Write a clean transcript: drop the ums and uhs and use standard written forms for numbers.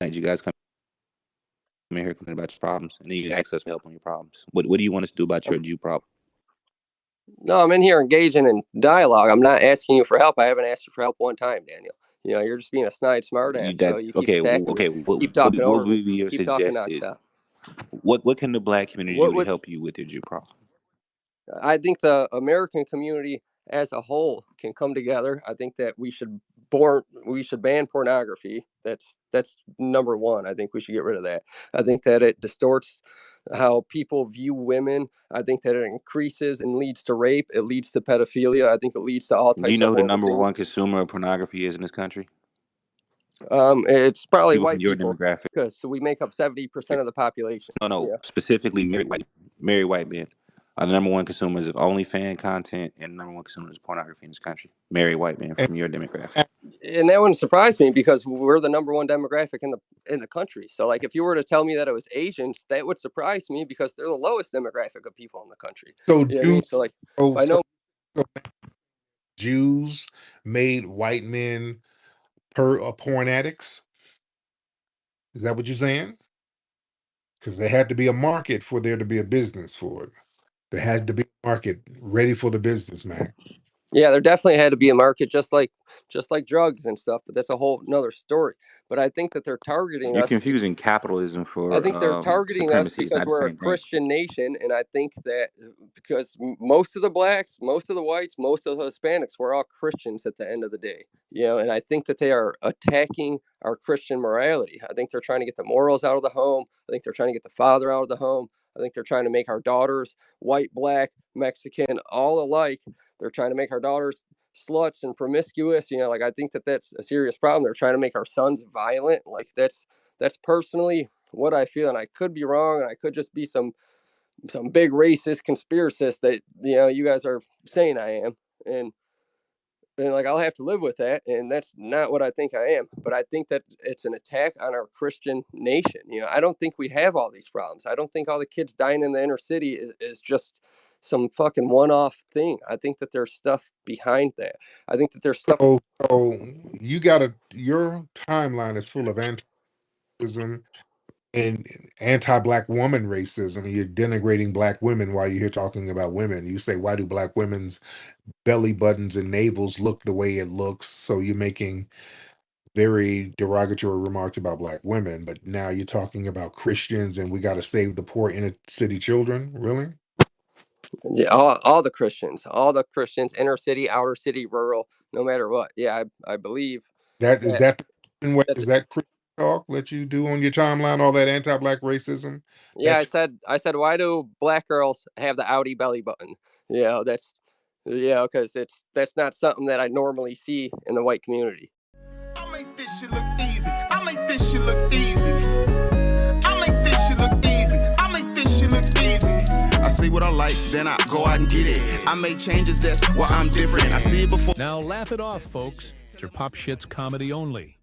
You guys come in here complaining about your problems, and then you ask us for help on your problems. What do you want us to do about your Jew problem? No, I'm in here engaging in dialogue. I'm not asking you for help. I haven't asked you for help one time, Daniel. You're just being a snide smartass. So you keep attacking me, keep talking over me, keep talking nonstop. What can the black community do to help you with your Jew problem? I think the American community as a whole can come together. I think that we should ban pornography. That's number one. I think we should get rid of that. I think that it distorts how people view women. I think that it increases and leads to rape. It leads to pedophilia. I think it leads to all types of. Do you know who the number one consumer of pornography is in this country? It's probably people white from your people, demographic. because we make up 70% of the population. No, specifically married white men are the number one consumers of OnlyFans content and number one consumers of pornography in this country. Married white men from your demographic. And that wouldn't surprise me, because we're the number one demographic in the country. So, like, if you were to tell me that it was Asians, that would surprise me, because they're the lowest demographic of people in the country. So, I know Jews made white men porn addicts. Is that what you're saying? Because there had to be a market for there to be a business for it. There had to be a market ready for the business, man. Yeah, there definitely had to be a market, just like drugs and stuff, but that's a whole nother story. But I think that they're targeting us. You're confusing capitalism for I think they're targeting us because we're a Christian nation, and I think that because most of the blacks, most of the whites, most of the Hispanics, we're all Christians at the end of the day. And I think that they are attacking our Christian morality. I think they're trying to get the morals out of the home. I think they're trying to get the father out of the home. I think they're trying to make our daughters white, black, Mexican, all alike. They're trying to make our daughters sluts and promiscuous. I think that that's a serious problem. They're trying to make our sons violent. Like, that's personally what I feel, and I could be wrong, and I could just be some big racist conspiracist that you guys are saying I am, and like, I'll have to live with that, and that's not what I think I am. But I think that it's an attack on our Christian nation. I don't think we have all these problems. I don't think all the kids dying in the inner city is just some fucking one-off thing. I think that there's stuff behind that. I think that there's stuff. So your timeline is full of anti-racism and anti-black woman racism. You're denigrating black women while you're here talking about women. You say, why do black women's belly buttons and navels look the way it looks? So you're making very derogatory remarks about black women, but now you're talking about Christians and we got to save the poor inner city children. Really? Yeah, all the Christians, inner city, outer city, rural, no matter what. Yeah, I believe that is that Christian talk that you do on your timeline, all that anti-black racism. Yeah, I said, why do black girls have the outie belly button? Because that's not something that I normally see in the white community. I make this shit look easy. I make this shit look easy. I make this shit look easy. I make this shit look easy. I see what I like, then I go out and get it. I make changes, that's why I'm different. I see it before. Now laugh it off, folks. It's your Pop Shits comedy only.